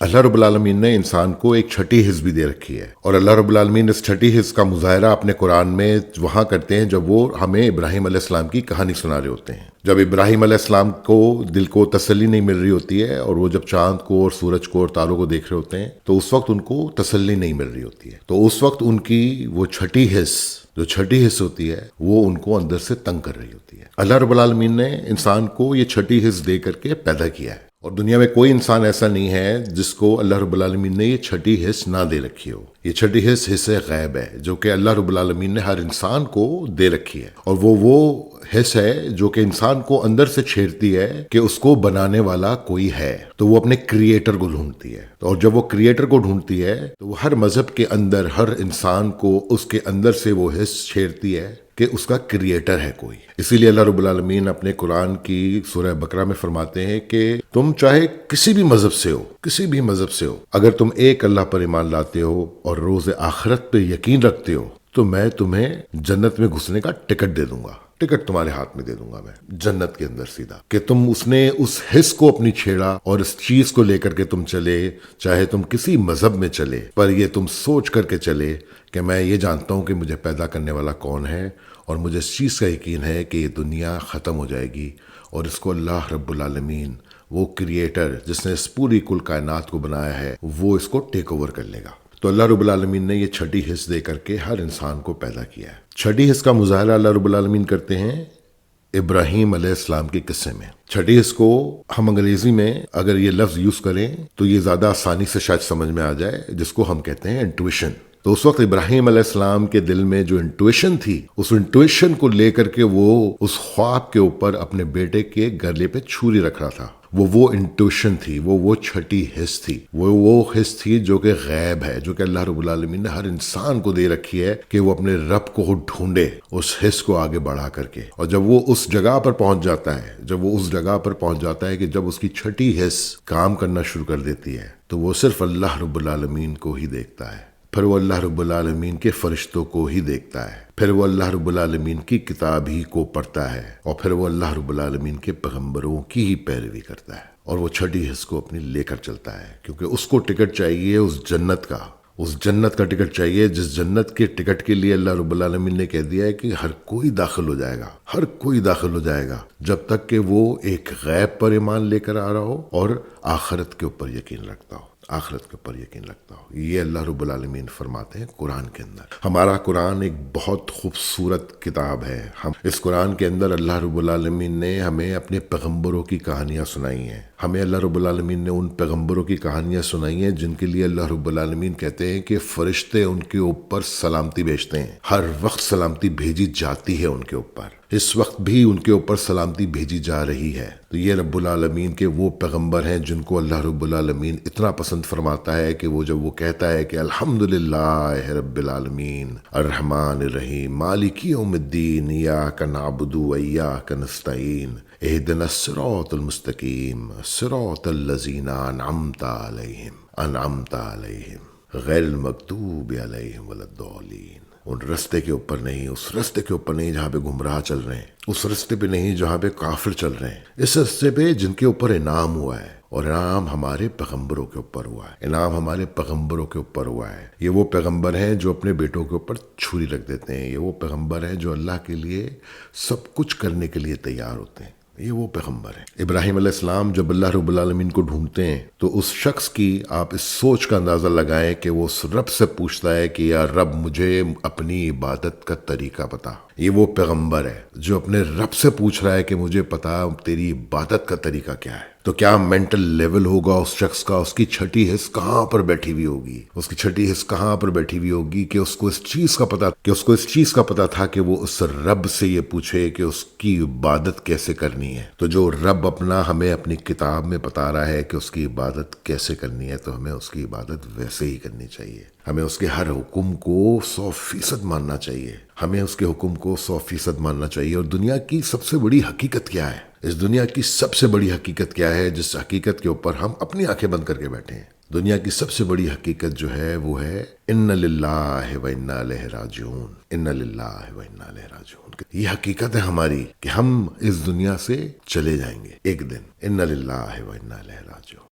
اللہ रब्बुल आलमीन ने इंसान को एक छठी हिस्स भी दे रखी है, और अल्लाह रब्बुल आलमीन इस छठी हिस्स का मुजाहरा अपने कुरान में वहाँ करते हैं जब वो हमें इब्राहिम अलैहिस्सलाम की कहानी सुना रहे होते हैं। जब इब्राहिम अलैहिस्सलाम को दिल को तसल्ली नहीं मिल रही होती है और वो जब चांद को और सूरज को और तारों को देख रहे होते हैं तो उस वक्त उनको तसल्ली नहीं मिल रही होती है। तो उस वक्त उनकी वो छठी हिस्स जो छठी हिस्स होती है वो उनको अंदर से तंग कर रही होती है। अल्लाह रब्बुल आलमीन ने इंसान को ये छठी हिस्स दे करके पैदा किया है, और दुनिया में कोई इंसान ऐसा नहीं है जिसको अल्लाह रब्बुल आलमीन ने ये छठी हिस्स ना दे रखी हो। ये छठी हिस्स हिस्से गैब है जो कि अल्लाह रब्बुल आलमीन ने हर इंसान को दे रखी है, और वो हिस्स है जो कि इंसान को अंदर से छेड़ती है कि उसको बनाने वाला कोई है। तो वो अपने क्रिएटर को ढूंढती है, और जब वो क्रिएटर को ढूंढती है तो वो हर मजहब के अंदर हर इंसान को उसके अंदर से वो हिस्स छेड़ती है कि उसका क्रिएटर है कोई। इसीलिए अल्लाह रब्बुल आलमीन अपने कुरान की सूरह बकरा में फरमाते हैं कि तुम चाहे किसी भी मजहब से हो, किसी भी मजहब से हो, अगर तुम एक अल्लाह पर ईमान लाते हो और रोज आखिरत पे यकीन रखते हो तो मैं तुम्हें जन्नत में घुसने का टिकट दे दूंगा। टिकट तुम्हारे हाथ में दे दूंगा मैं जन्नत के अंदर सीधा, कि तुम उसने उस हिस्स को अपनी छेड़ा और इस चीज को लेकर के तुम चले, चाहे तुम किसी मजहब में चले, पर ये तुम सोच करके चले कि मैं ये जानता हूं कि मुझे पैदा करने वाला कौन है, और मुझे इस चीज का यकीन है कि ये दुनिया खत्म हो जाएगी और इसको अल्लाह रब्बुल आलमीन वो क्रिएटर जिसने इस पूरी कुल कायनात को बनाया है वो इसको टेक ओवर कर लेगा। तो अल्लाह रब्बुल आलमीन ने ये छठी हिस्स दे करके हर इंसान को पैदा किया है। छठी हिस्स का मुजाहरा अल्लाह रब्बुल आलमीन करते हैं इब्राहिम अलैहिस्सलाम के किस्से में। छठी हिस्स को हम अंग्रेजी में अगर ये लफ्ज यूज करें तो ये ज्यादा आसानी से शायद समझ में आ जाए, जिसको हम कहते हैं इंट्यूशन। तो उस वक्त इब्राहिम अलैहिस्सलाम के दिल में जो इंट्यूशन थी, उस इंट्यूशन को लेकर के वो उस ख्वाब के ऊपर अपने बेटे के गले पे छुरी रख रहा था। वो इंट्यूशन थी, वो छठी हिस्स थी, वो हिस्स थी जो कि गैब है, जो कि अल्लाह रब्बुल आलमीन ने हर इंसान को दे रखी है कि वो अपने रब को ढूंढे उस हिस्स को आगे बढ़ा करके। और जब वो उस जगह पर पहुंच जाता है, जब वो उस जगह पर पहुंच जाता है कि जब उसकी छठी हिस्स काम करना शुरू कर देती है तो वो सिर्फ अल्लाह रब्बुल आलमीन को ही देखता है, फिर वो अल्लाह रब्बुल आलमीन के फरिश्तों को ही देखता है, फिर वो अल्लाह रब्बुल आलमीन की किताब ही को पढ़ता है, और फिर वो अल्लाह रब्बुल आलमीन के पैगंबरों की ही पैरवी करता है, और वो छठी हिस्स को अपनी लेकर चलता है, क्योंकि उसको टिकट चाहिए उस जन्नत का टिकट चाहिए, जिस जन्नत के टिकट के लिए अल्लाह रब्बुल आलमीन ने कह दिया है कि हर कोई दाखिल हो जाएगा, हर कोई दाखिल हो जाएगा, जब तक कि वो एक गैब पर ईमान लेकर आ रहा हो और आखिरत के ऊपर यकीन रखता हो, आखिरत के ऊपर यकीन रखता हो। ये अल्लाह रब्बुल आलमीन फरमाते हैं कुरान के अंदर। हमारा कुरान एक बहुत खूबसूरत किताब है। हम इस कुरान के अंदर अल्लाह रब्बुल आलमीन ने हमें अपने पैगंबरों की कहानियां सुनाई हैं। हमें अल्लाह रब्बुल आलमीन ने उन पैगंबरों की कहानियां सुनाई हैं जिनके लिए अल्लाह रब्बुल आलमीन कहते हैं कि फरिश्ते उनके ऊपर सलामती भेजते हैं, हर वक्त सलामती भेजी जाती है उनके ऊपर, इस वक्त भी उनके ऊपर सलामती भेजी जा रही है। तो ये रब्बुल आलमीन के वो पैगंबर हैं जिनको अल्लाह रब्बुल आलमीन इतना पसंद फरमाता है कि वो जब वो कहता है कि अल्हम्दुलिल्लाह रब्बिल आलमीन अर्रहमानिर रहीम मालिकी यौमिद्दीन इय्याका नअबुदु व इय्याका नस्तईन इहदिनस सिरातल मुस्तकीम सिरातल लज़ीना अनअमता अलैहिम गैरिल मग़दूबि अलैहिम वलद्दालीन। उन रस्ते के ऊपर नहीं, उस रस्ते के ऊपर नहीं जहाँ पे गुमराह चल रहे हैं, उस रस्ते पे नहीं जहाँ पे काफिर चल रहे हैं, इस रस्ते पे जिनके ऊपर इनाम हुआ है, और इनाम हमारे पैगंबरों के ऊपर हुआ है, इनाम हमारे पैगंबरों के ऊपर हुआ है। ये वो पैगंबर हैं जो अपने बेटों के ऊपर छुरी रख देते हैं, ये वो पैगंबर हैं जो अल्लाह के लिए सब कुछ करने के लिए तैयार होते हैं, ये वो पैगंबर है। इब्राहिम अलैहिस्सलाम जब अल्लाह रब्बुल आलमीन को ढूंढते हैं तो उस शख्स की आप इस सोच का अंदाजा लगाएं कि वो उस रब से पूछता है कि यार रब मुझे अपनी इबादत का तरीका बता। ये वो पैगंबर है जो अपने रब से पूछ रहा है कि मुझे पता तेरी इबादत का तरीका क्या है। तो क्या मेंटल लेवल होगा उस शख्स का, उसकी छठी हिस्स कहाँ पर बैठी हुई होगी, उसकी छठी हिस्स कहाँ पर बैठी हुई होगी कि उसको इस चीज का पता था कि वो उस रब से ये पूछे कि उसकी इबादत कैसे करनी है। तो जो रब अपना हमें अपनी किताब में बता रहा है कि उसकी इबादत कैसे करनी है, तो हमें उसकी इबादत वैसे ही करनी चाहिए। हमें उसके हर हुक्म को 100% मानना चाहिए, हमें उसके हुक्म को 100% मानना चाहिए। और दुनिया की सबसे बड़ी हकीकत क्या है, इस दुनिया की सबसे बड़ी हकीकत क्या है जिस हकीकत के ऊपर हम अपनी आंखें बंद करके बैठे हैं? दुनिया की सबसे बड़ी हकीकत जो है वो है इन्ना लिल्लाहि व इन्ना इलैहि राजिऊन, इन्ना लिल्लाहि व इन्ना इलैहि राजिऊन। ये हकीकत है हमारी कि हम इस दुनिया से चले जाएंगे एक दिन। इन्ना लिल्लाहि व इन्ना इलैहि राजिऊन।